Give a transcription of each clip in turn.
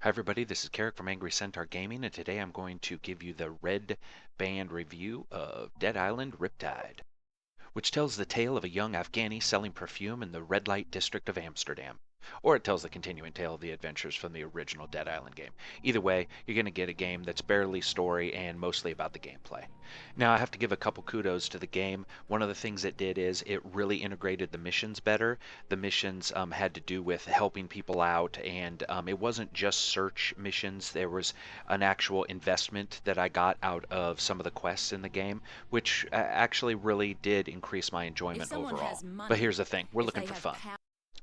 Hi everybody, this is Carrick from Angry Centaur Gaming, and today I'm going to give you the red band review of Dead Island Riptide, which tells the tale of a young Afghani selling perfume in the red light district of Amsterdam. Or it tells the continuing tale of the adventures from the original Dead Island game. Either way, you're going to get a game that's barely story and mostly about the gameplay. Now, I have to give a couple kudos to the game. One of the things it did is it really integrated the missions better. The missions had to do with helping people out, and it wasn't just search missions. There was an actual investment that I got out of some of the quests in the game, which actually really did increase my enjoyment overall. But here's the thing, we're looking for fun.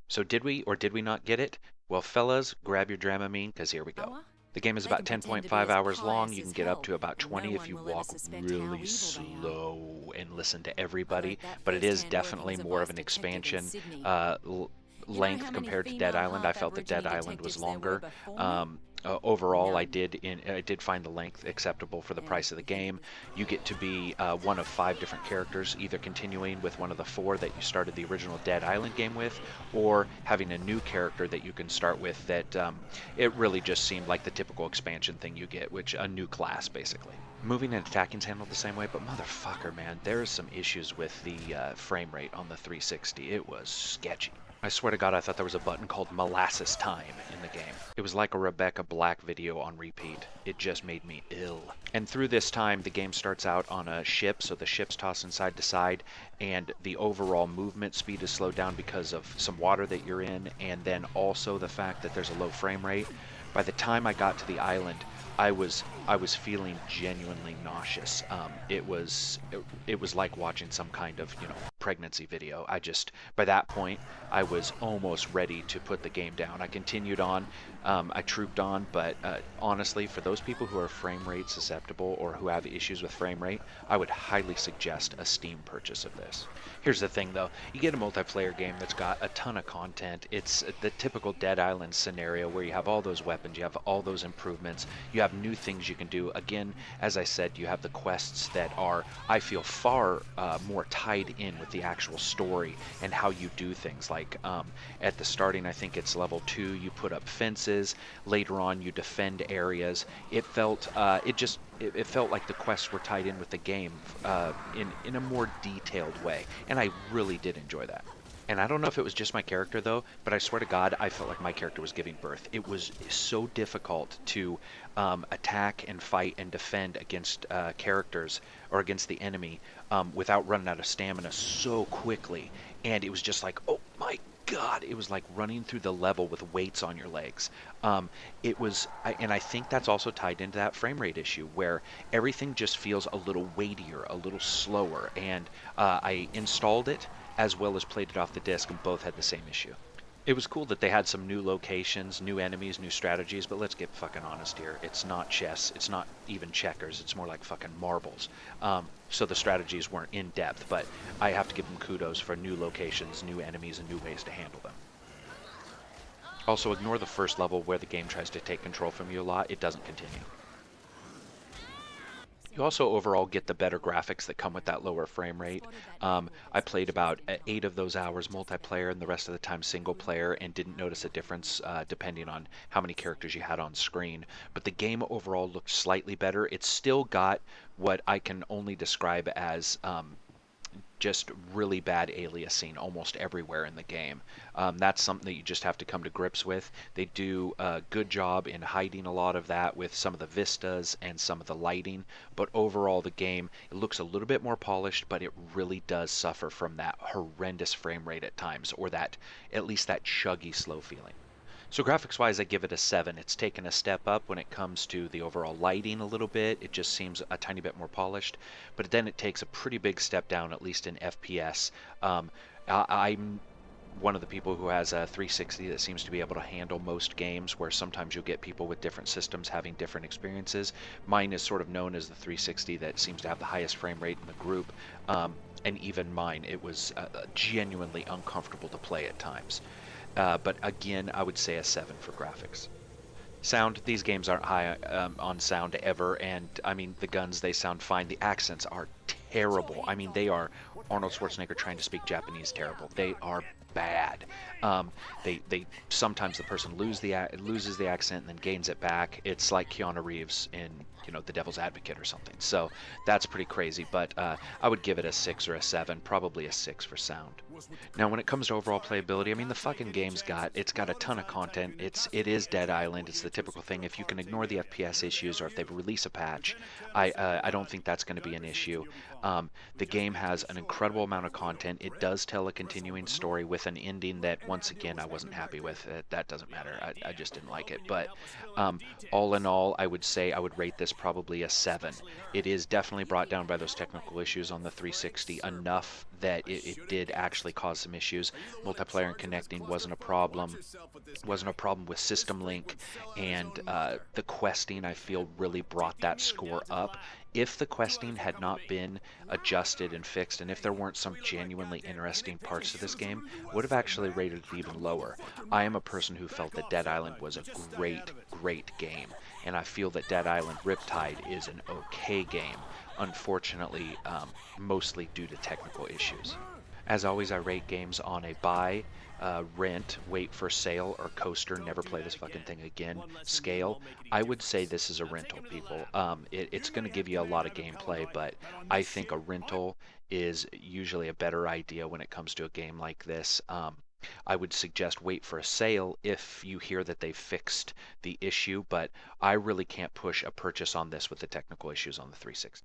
So did we or did we not get it? Well, fellas, grab your Dramamine, because here we go. The game is about 10.5 hours long. You can get up to about 20 if you walk really slow and listen to everybody, but it is definitely more of an expansion length compared to Dead Island. I felt that Dead Island was longer. Overall, I did find the length acceptable for the price of the game. You get to be one of 5 different characters, either continuing with one of the 4 that you started the original Dead Island game with, or having a new character that you can start with that it really just seemed like the typical expansion thing you get, which a new class basically. Moving and attacking's handled the same way, but motherfucker, man, there's some issues with the frame rate on the 360. It was sketchy. I swear to God, I thought there was a button called Molasses Time in the game. It was like a Rebecca Black video on repeat. It just made me ill. And through this time, the game starts out on a ship, so the ship's tossing side to side, and the overall movement speed is slowed down because of some water that you're in, and then also the fact that there's a low frame rate. By the time I got to the island, I was feeling genuinely nauseous. It was like watching some kind of pregnancy video. By that point I was almost ready to put the game down. I continued on. I trooped on, but honestly, for those people who are frame rate susceptible or who have issues with frame rate, I would highly suggest a Steam purchase of this. Here's the thing though, you get a multiplayer game that's got a ton of content. It's the typical Dead Island scenario where you have all those weapons, you have all those improvements, you have new things you can do. Again, as I said, you have the quests that are, I feel, far more tied in with the actual story and how you do things. Like at the starting, I think it's level 2, you put up fences. Later on, you defend areas. It felt it felt like the quests were tied in with the game in a more detailed way, and I really did enjoy that. And I don't know if it was just my character though, but I swear to God, I felt like my character was giving birth. It was so difficult to attack and fight and defend against characters or against the enemy without running out of stamina so quickly. And it was just like, oh my God, it was like running through the level with weights on your legs. And I think that's also tied into that frame rate issue where everything just feels a little weightier, a little slower. And I installed it as well as played it off the disc, and both had the same issue. It was cool that they had some new locations, new enemies, new strategies, but let's get fucking honest here. It's not chess. It's not even checkers. It's more like fucking marbles. So the strategies weren't in depth, but I have to give them kudos for new locations, new enemies, and new ways to handle them. Also, ignore the first level where the game tries to take control from you a lot. It doesn't continue. You also overall get the better graphics that come with that lower frame rate. I played about 8 of those hours multiplayer and the rest of the time single player, and didn't notice a difference depending on how many characters you had on screen. But the game overall looked slightly better. It's still got what I can only describe as just really bad aliasing almost everywhere in the game. That's something that you just have to come to grips with. They do a good job in hiding a lot of that with some of the vistas and some of the lighting, but overall the game, it looks a little bit more polished, but it really does suffer from that horrendous frame rate at times, or that, at least that chuggy slow feeling. So graphics wise, I give it a 7. It's taken a step up when it comes to the overall lighting a little bit. It just seems a tiny bit more polished, but then it takes a pretty big step down, at least in FPS. I'm one of the people who has a 360 that seems to be able to handle most games, where sometimes you'll get people with different systems having different experiences. Mine is sort of known as the 360 that seems to have the highest frame rate in the group, and even mine, it was genuinely uncomfortable to play at times. But again, I would say a 7 for graphics. Sound, these games aren't high on sound ever, and I mean, the guns, they sound fine. The accents are terrible. I mean, they are Arnold Schwarzenegger trying to speak Japanese terrible. They are bad. Um, they sometimes the person loses the accent and then gains it back. It's like Keanu Reeves in The Devil's Advocate or something. So that's pretty crazy. But I would give it a 6 or a 7, probably a 6 for sound. Now, when it comes to overall playability, I mean, the fucking game's got a ton of content. It is Dead Island. It's the typical thing. If you can ignore the FPS issues, or if they release a patch, I don't think that's going to be an issue. The game has an incredible amount of content. It does tell a continuing story with an ending that, once again, I wasn't happy with. That doesn't matter. I just didn't like it. But all in all, I would say I would rate this probably a 7. It is definitely brought down by those technical issues on the 360 enough that it did actually cause some issues. Multiplayer and connecting wasn't a problem. Wasn't a problem with system link, and the questing I feel really brought that score up. If the questing had not been adjusted and fixed, and if there weren't some genuinely interesting parts to this game, would have actually rated it even lower. I am a person who felt that Dead Island was a great game, and I feel that Dead Island Riptide is an okay game, unfortunately, mostly due to technical issues. As always, I rate games on a buy, rent, wait for sale, or coaster, never play this fucking thing again scale. I would say this is a rental, people. It's going to give you a lot of gameplay, but I think a rental is usually a better idea when it comes to a game like this. I would suggest wait for a sale if you hear that they've fixed the issue, but I really can't push a purchase on this with the technical issues on the 360.